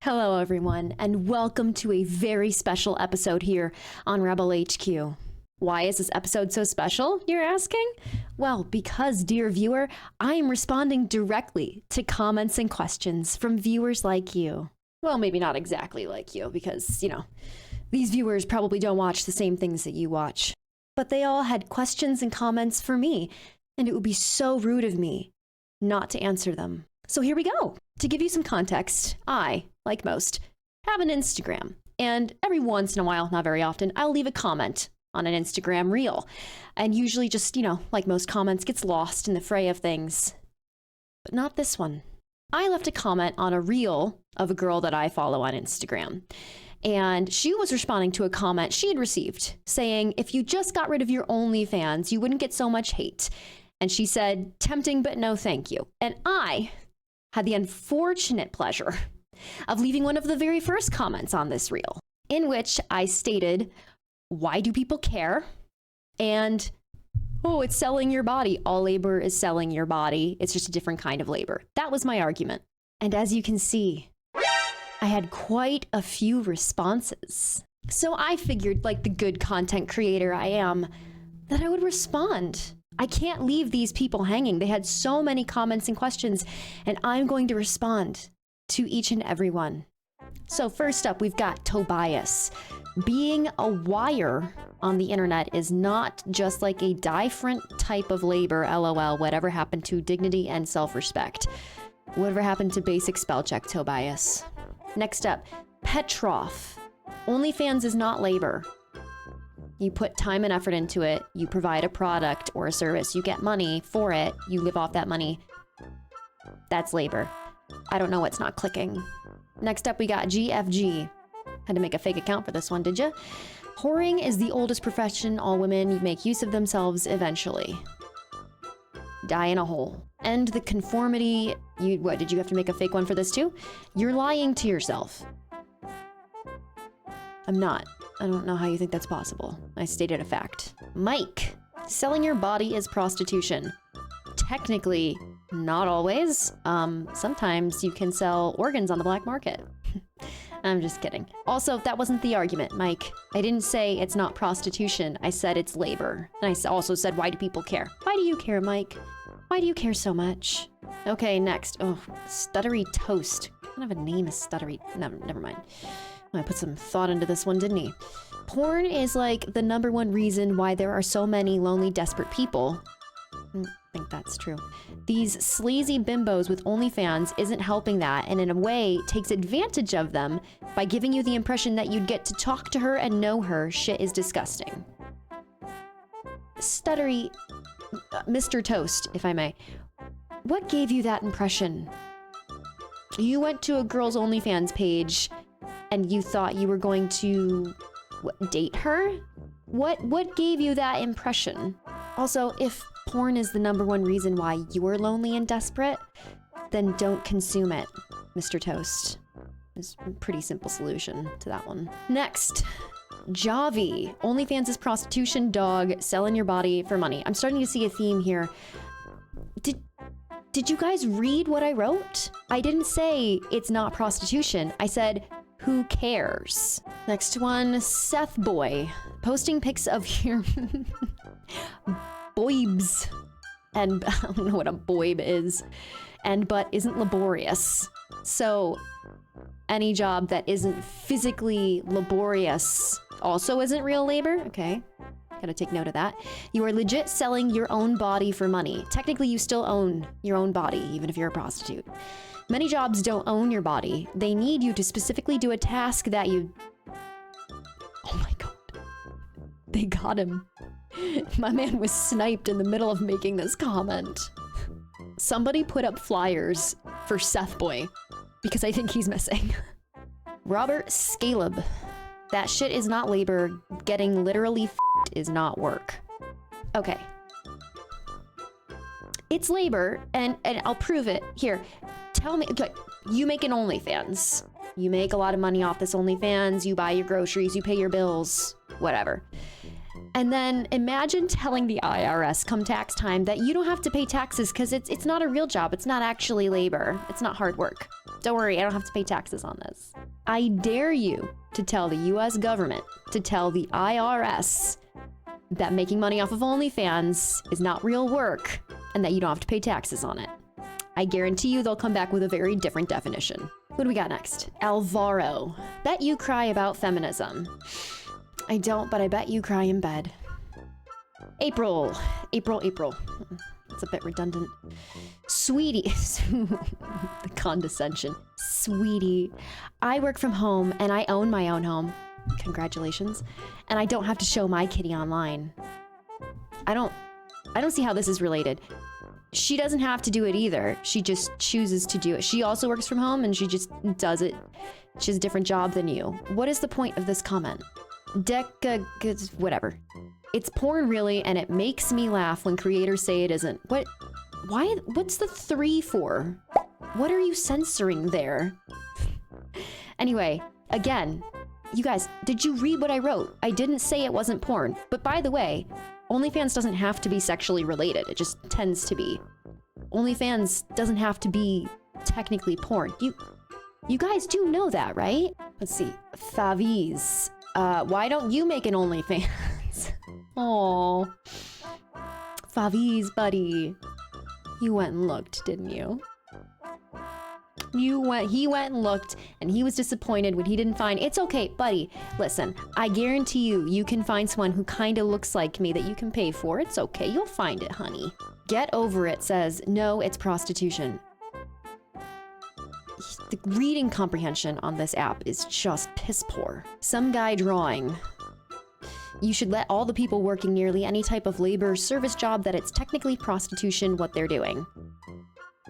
Hello, everyone, and welcome to a very special episode here on Rebel HQ. Why is this episode so special, you're asking? Well, because, dear viewer, I am responding directly to comments and questions from viewers like you. Well, maybe not exactly like you, because, these viewers probably don't watch the same things that you watch. But they all had questions and comments for me, and it would be so rude of me not to answer them. So here we go. To give you some context, I, like most, have an Instagram. And every once in a while, not very often, I'll leave a comment on an Instagram reel. And usually just, like most comments, gets lost in the fray of things. But not this one. I left a comment on a reel of a girl that I follow on Instagram. And she was responding to a comment she had received saying, if you just got rid of your OnlyFans, you wouldn't get so much hate. And she said, tempting, but no thank you. And I had the unfortunate pleasure of leaving one of the very first comments on this reel, in which I stated, why do people care? And, oh, it's selling your body. All labor is selling your body. It's just a different kind of labor. That was my argument. And as you can see, I had quite a few responses. So I figured, like the good content creator I am, that I would respond. I can't leave these people hanging. They had so many comments and questions, and I'm going to respond to each and every one. So first up, we've got Tobias. Being a wire on the internet is not just like a different type of labor, LOL. Whatever happened to dignity and self-respect? Whatever happened to basic spell check, Tobias? Next up, Petrov. OnlyFans is not labor. You put time and effort into it, you provide a product or a service, you get money for it, you live off that money. That's labor. I don't know what's not clicking. Next up, we got GFG. Had to make a fake account for this one, did you? Whoring is the oldest profession. All women make use of themselves eventually. Die in a hole. End the conformity. What, did you have to make a fake one for this too? You're lying to yourself. I'm not. I don't know how you think that's possible. I stated a fact. Mike, selling your body is prostitution. Technically, not always. Sometimes you can sell organs on the black market. I'm just kidding. Also, that wasn't the argument, Mike. I didn't say it's not prostitution. I said it's labor. And I also said, why do people care? Why do you care, Mike? Why do you care so much? Okay, next. Oh, Stuttery Toast. What kind of a name is Stuttery? Never mind. I put some thought into this one, didn't he? Porn is like the #1 reason why there are so many lonely, desperate people. I think that's true. These sleazy bimbos with OnlyFans isn't helping that, and in a way takes advantage of them by giving you the impression that you'd get to talk to her and know her. Shit is disgusting. Stuttery, Mr. Toast, if I may. What gave you that impression? You went to a girl's OnlyFans page and you thought you were going to date her? What gave you that impression? Also, if porn is the #1 reason why you're lonely and desperate, then don't consume it, Mr. Toast. It's a pretty simple solution to that one. Next, Javi. OnlyFans is prostitution, dog, selling your body for money. I'm starting to see a theme here. Did you guys read what I wrote? I didn't say it's not prostitution. I said, who cares? Next one, Seth Boy. Posting pics of your boibs. And I don't know what a boib is. And but isn't laborious. So any job that isn't physically laborious also isn't real labor? Okay. Gotta take note of that. You are legit selling your own body for money. Technically, you still own your own body, even if you're a prostitute. Many jobs don't own your body. They need you to specifically do a task that you... Oh my god. They got him. My man was sniped in the middle of making this comment. Somebody put up flyers for Seth Boy, because I think he's missing. Robert Scaleb. That shit is not labor. Getting literally f***ed is not work. Okay. It's labor, and I'll prove it. Here, tell me, okay, you make an OnlyFans. You make a lot of money off this OnlyFans, you buy your groceries, you pay your bills, whatever. And then imagine telling the IRS come tax time that you don't have to pay taxes because it's not a real job. It's not actually labor. It's not hard work. Don't worry, I don't have to pay taxes on this. I dare you to tell the US government, to tell the IRS that making money off of OnlyFans is not real work and that you don't have to pay taxes on it. I guarantee you they'll come back with a very different definition. What do we got next? Alvaro. Bet you cry about feminism. I don't, but I bet you cry in bed. April. It's a bit redundant. Sweetie. The condescension. Sweetie. I work from home and I own my own home. Congratulations. And I don't have to show my kitty online. I don't see how this is related. She doesn't have to do it either. She just chooses to do it. She also works from home and she just does it. She has a different job than you. What is the point of this comment? Whatever. It's porn really, and it makes me laugh when creators say it isn't. What's the 3 for? What are you censoring there? Anyway, again, you guys, did you read what I wrote? I didn't say it wasn't porn. But by the way, OnlyFans doesn't have to be sexually related. It just tends to be. OnlyFans doesn't have to be technically porn. You guys do know that, right? Let's see. Faviz. Why don't you make an OnlyFans? Aw. Faviz, buddy. You went and looked, didn't you? He went and looked, and he was disappointed when he didn't find... It's okay, buddy. Listen, I guarantee you can find someone who kind of looks like me that you can pay for. It's okay, you'll find it, honey. Get Over It says, no, it's prostitution. The reading comprehension on this app is just piss poor. Some guy drawing. You should let all the people working nearly any type of labor service job that it's technically prostitution what they're doing.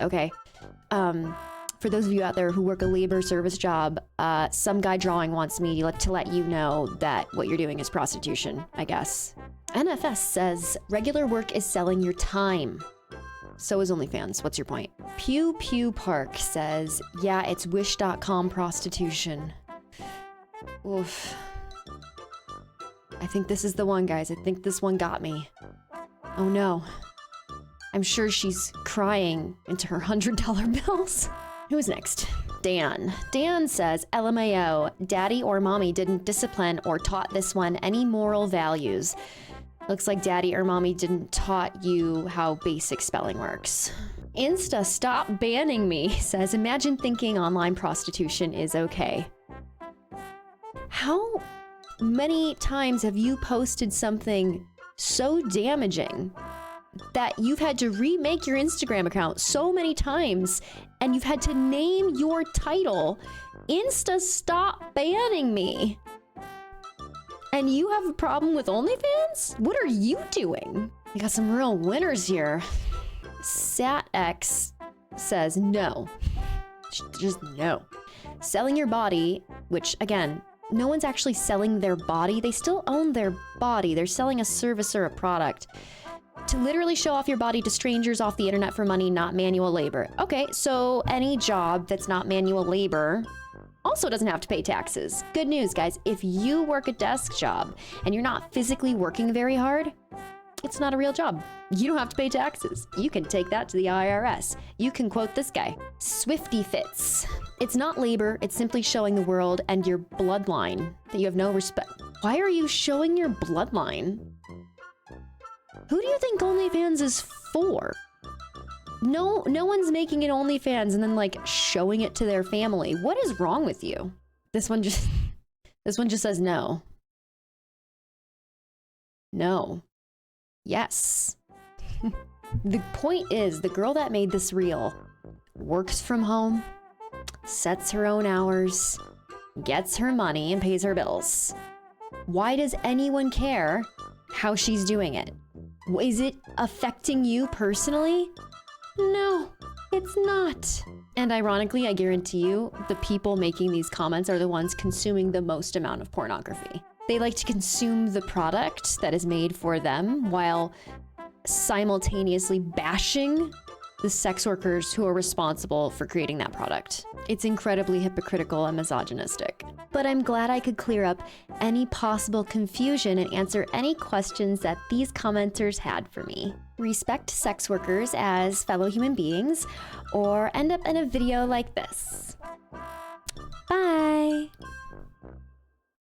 Okay. For those of you out there who work a labor service job, some guy drawing wants me to let you know that what you're doing is prostitution, I guess. NFS says, regular work is selling your time. So is OnlyFans. What's your point? Pew Pew Park says, yeah, it's wish.com prostitution. Oof. I think this is the one, guys. I think this one got me. Oh no. I'm sure she's crying into her $100 bills. Who's next? Dan. Dan says, LMAO, daddy or mommy didn't discipline or taught this one any moral values. Looks like daddy or mommy didn't taught you how basic spelling works. Insta stop banning me says, imagine thinking online prostitution is okay. How many times have you posted something so damaging that you've had to remake your Instagram account so many times and you've had to name your title, Insta stop banning me? And you have a problem with OnlyFans? What are you doing? You got some real winners here. SatX says no. Just no. Selling your body, which again, no one's actually selling their body. They still own their body. They're selling a service or a product. To literally show off your body to strangers off the internet for money, not manual labor. Okay, so any job that's not manual labor also doesn't have to pay taxes. Good news, guys. If you work a desk job and you're not physically working very hard, it's not a real job. You don't have to pay taxes. You can take that to the IRS. You can quote this guy. Swifty Fits. It's not labor, it's simply showing the world and your bloodline that you have no respect. Why are you showing your bloodline? Who do you think OnlyFans is for? No one's making an OnlyFans and then like showing it to their family. What is wrong with you? This one just says no. No. Yes. The point is, the girl that made this reel works from home, sets her own hours, gets her money, and pays her bills. Why does anyone care how she's doing it? Is it affecting you personally? No, it's not. And ironically, I guarantee you, the people making these comments are the ones consuming the most amount of pornography. They like to consume the product that is made for them while simultaneously bashing the sex workers who are responsible for creating that product. It's incredibly hypocritical and misogynistic. But I'm glad I could clear up any possible confusion and answer any questions that these commenters had for me. Respect sex workers as fellow human beings, or end up in a video like this. Bye.